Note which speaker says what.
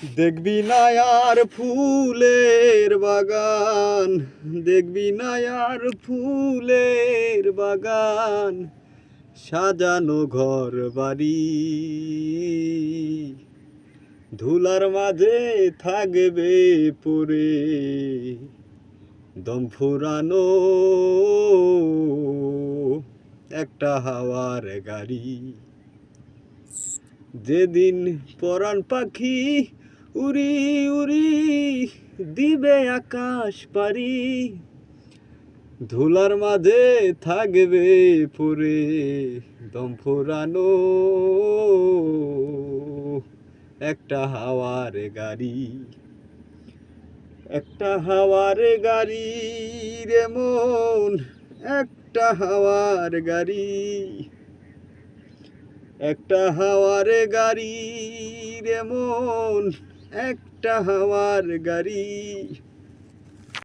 Speaker 1: দেখবি না আর ফুলের বাগান, দেখবি না আর ফুলের বাগান, সাজানো ঘর বাড়ি, ধুলার মাঝে থাকবে পড়ে দম ফুরানো একটা হাওয়ার গাড়ি। যেদিন পরাণ পাখি উড়ি উড়ি দিবে আকাশ পারি, ধুলার মাঝে থাকবে পড়ে দম ফুরানো একটা হাওয়ার গাড়ি, একটা হাওয়ার গাড়ি রে মন, একটা হাওয়ার গাড়ি, একটা হাওয়ার গাড়ি রে মন, একটা হাওয়ার গাড়ি।